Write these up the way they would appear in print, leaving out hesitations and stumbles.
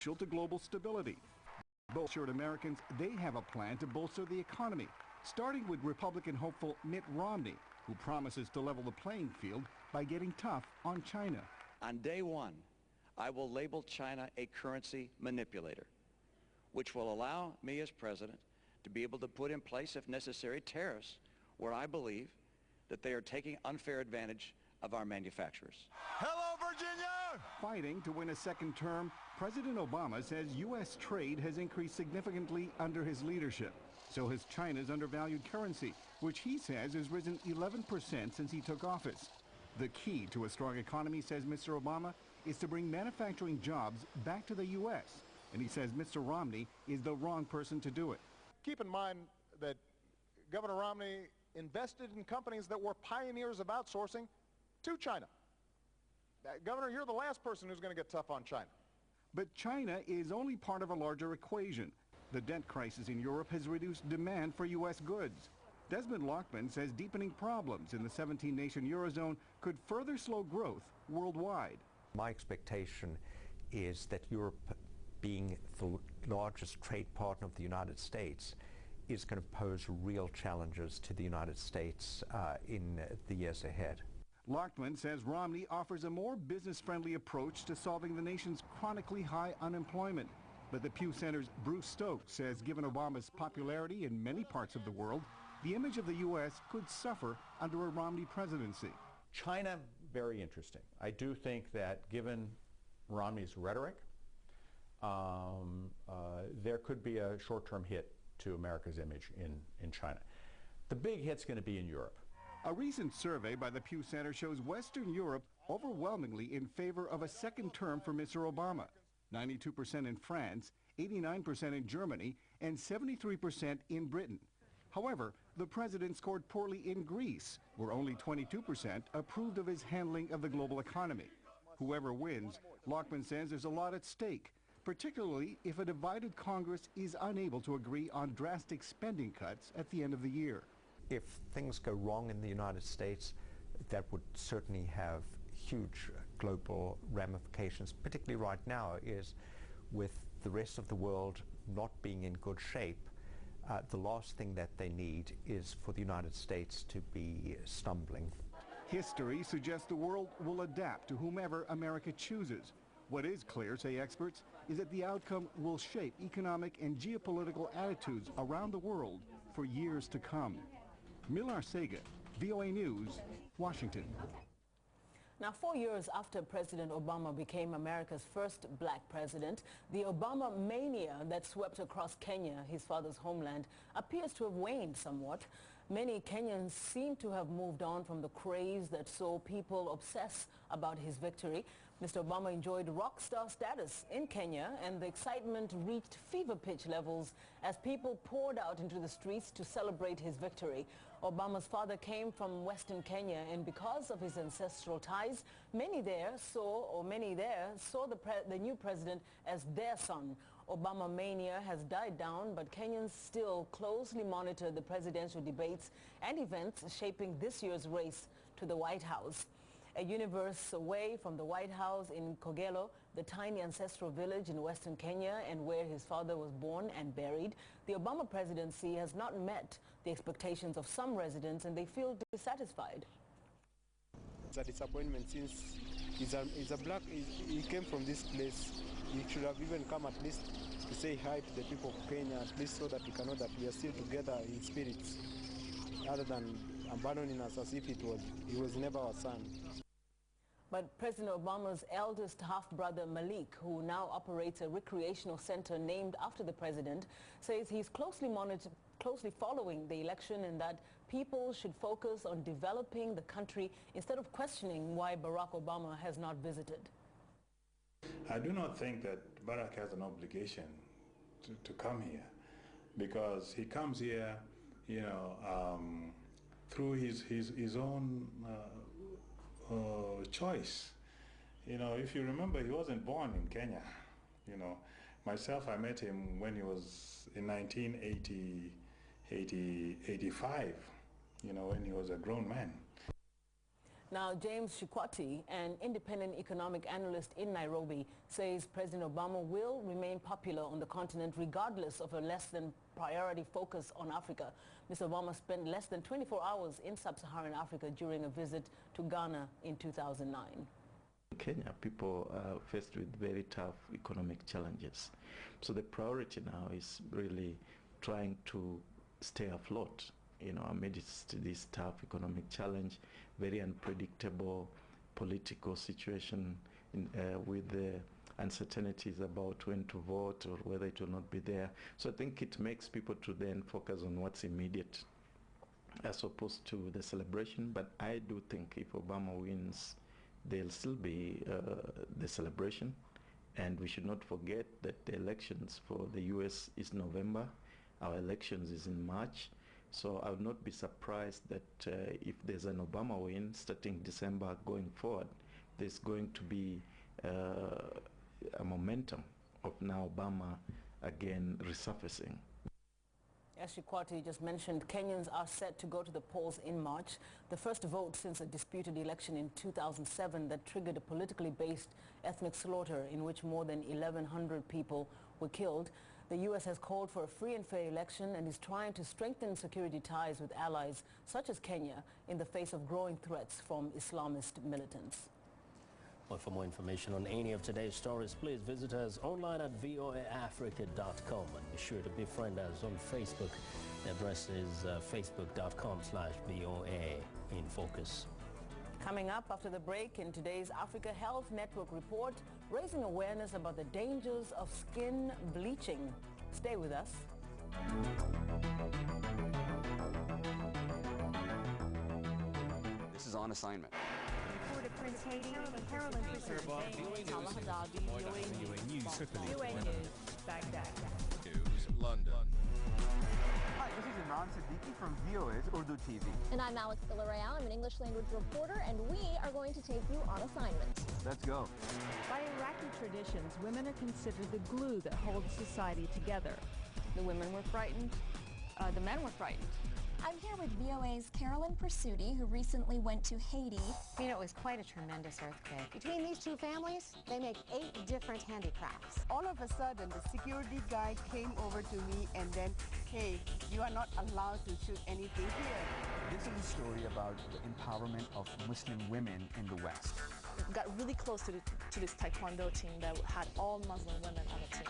to global stability. Both assured Americans they have a plan to bolster the economy, starting with Republican hopeful Mitt Romney, who promises to level the playing field by getting tough on China. On day one, I will label China a currency manipulator, which will allow me as president to be able to put in place, if necessary, tariffs where I believe that they are taking unfair advantage of our manufacturers. Hello, Virginia! Fighting to win a second term, President Obama says U.S. trade has increased significantly under his leadership. So has China's undervalued currency, which he says has risen 11% since he took office. The key to a strong economy, says Mr. Obama, is to bring manufacturing jobs back to the U.S. And he says Mr. Romney is the wrong person to do it. Keep in mind that Governor Romney invested in companies that were pioneers of outsourcing to China. Governor, you're the last person who's going to get tough on China. But China is only part of a larger equation. The debt crisis in Europe has reduced demand for U.S. goods. Desmond Lockman says deepening problems in the 17-nation Eurozone could further slow growth worldwide. My expectation is that Europe, being the largest trade partner of the United States, is going to pose real challenges to the United States in the years ahead. Lockman says Romney offers a more business-friendly approach to solving the nation's chronically high unemployment. But the Pew Center's Bruce Stokes says given Obama's popularity in many parts of the world, the image of the U.S. could suffer under a Romney presidency. China, very interesting. I do think that given Romney's rhetoric, there could be a short-term hit to America's image in China. The big hit's going to be in Europe. A recent survey by the Pew Center shows Western Europe overwhelmingly in favor of a second term for Mr. Obama. 92% in France, 89% in Germany, and 73% in Britain. However, the president scored poorly in Greece, where only 22% approved of his handling of the global economy. Whoever wins, Lockman says there's a lot at stake, particularly if a divided Congress is unable to agree on drastic spending cuts at the end of the year. If things go wrong in the United States, that would certainly have huge global ramifications, particularly right now, is with the rest of the world not being in good shape. The last thing that they need is for the United States to be stumbling. History suggests the world will adapt to whomever America chooses. What is clear, say experts, is that the outcome will shape economic and geopolitical attitudes around the world for years to come. Millar Sega, VOA News, Washington. Now, 4 years after President Obama became America's first black president, the Obama mania that swept across Kenya, his father's homeland, appears to have waned somewhat. Many Kenyans seem to have moved on from the craze that saw people obsess about his victory. Mr. Obama enjoyed rock star status in Kenya, and the excitement reached fever pitch levels as people poured out into the streets to celebrate his victory. Obama's father came from Western Kenya, and because of his ancestral ties, many there saw the new president as their son. Obama mania has died down, but Kenyans still closely monitor the presidential debates and events shaping this year's race to the White House. A universe away from the White House in Kogelo, the tiny ancestral village in Western Kenya and where his father was born and buried, the Obama presidency has not met the expectations of some residents, and they feel dissatisfied. It's a disappointment since he came from this place. He should have even come at least to say hi to the people of Kenya, at least so that we can know that we are still together in spirits, other than abandoning us as if he was never our son. But President Obama's eldest half-brother Malik, who now operates a recreational center named after the president, says he's closely following the election and that people should focus on developing the country instead of questioning why Barack Obama has not visited. I do not think that Barack has an obligation to come here, because he comes here, through his own choice. If you remember, he wasn't born in Kenya. Myself, I met him when he was in 1985, when he was a grown man. Now, James Shikwati, an independent economic analyst in Nairobi, says President Obama will remain popular on the continent regardless of a less than priority focus on Africa. Mr. Obama spent less than 24 hours in sub-Saharan Africa during a visit to Ghana in 2009. In Kenya, people are faced with very tough economic challenges. So the priority now is really trying to stay afloat, amidst this tough economic challenge, very unpredictable political situation with the uncertainties about when to vote or whether it will not be there. So I think it makes people to then focus on what's immediate as opposed to the celebration. But I do think if Obama wins, there'll still be the celebration. And we should not forget that the elections for the US is November. Our elections is in March. So I would not be surprised that if there's an Obama win starting December going forward, there's going to be a momentum of now Obama again resurfacing. As Shikwati just mentioned, Kenyans are set to go to the polls in March, the first vote since a disputed election in 2007 that triggered a politically based ethnic slaughter in which more than 1,100 people were killed. The U.S. has called for a free and fair election and is trying to strengthen security ties with allies such as Kenya in the face of growing threats from Islamist militants. Well, for more information on any of today's stories, please visit us online at voaafrica.com and be sure to befriend us on Facebook. The address is facebook.com/VOA-in-focus. Coming up after the break in today's Africa Health Network report, raising awareness about the dangers of skin bleaching. Stay with us. This is On Assignment. Prince Haiti, Carolyn News, Baghdad. News, London. Hi, this is Imran Siddiqui from VOA's Urdu TV. And I'm Alex Villarreal. I'm an English language reporter, and we are going to take you on assignment. Let's go. By Iraqi traditions, women are considered the glue that holds society together. The women were frightened. The men were frightened. I'm here with VOA's Carolyn Pursuti, who recently went to Haiti. It was quite a tremendous earthquake. Between these two families, they make 8 different handicrafts. All of a sudden, the security guy came over to me and then, hey, you are not allowed to shoot anything here. This is a story about the empowerment of Muslim women in the West. Got really close to this Taekwondo team that had all Muslim women on the team.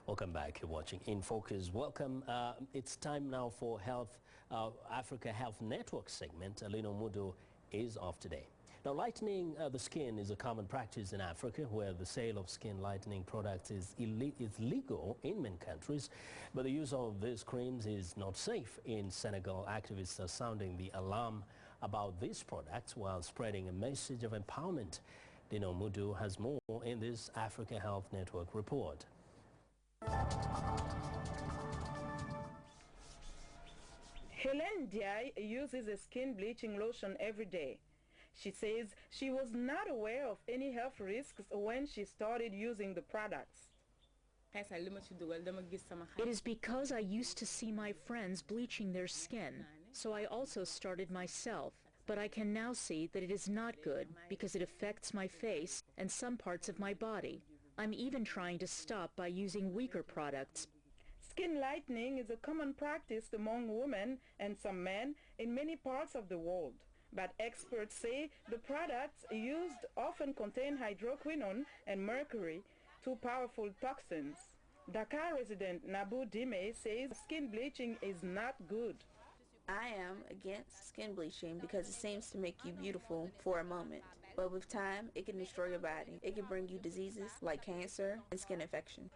Welcome back. You're watching In Focus. Welcome. It's time now for Africa Health Network segment. Lino Mudo is off today. Now, lightening the skin is a common practice in Africa, where the sale of skin lightening products is legal in many countries, but the use of these creams is not safe. In Senegal, activists are sounding the alarm about these products while spreading a message of empowerment. Lino Mudo has more in this Africa Health Network report. Hélène Diaye uses a skin bleaching lotion every day. She says she was not aware of any health risks when she started using the products. It is because I used to see my friends bleaching their skin, so I also started myself. But I can now see that it is not good because it affects my face and some parts of my body. I'm even trying to stop by using weaker products. Skin lightening is a common practice among women and some men in many parts of the world. But experts say the products used often contain hydroquinone and mercury, two powerful toxins. Dakar resident Nabu Dime says skin bleaching is not good. I am against skin bleaching because it seems to make you beautiful for a moment. But with time, it can destroy your body. It can bring you diseases like cancer and skin infection.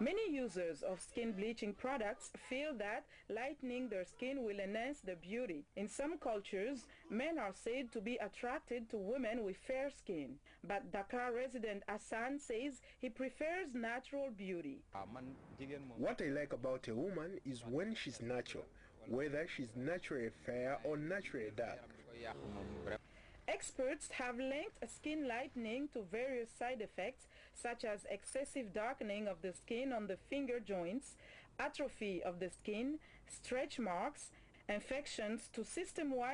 Many users of skin bleaching products feel that lightening their skin will enhance their beauty. In some cultures, men are said to be attracted to women with fair skin. But Dakar resident Hassan says he prefers natural beauty. What I like about a woman is when she's natural, whether she's naturally fair or naturally dark. Experts have linked skin lightening to various side effects such as excessive darkening of the skin on the finger joints, atrophy of the skin, stretch marks, infections to system-wide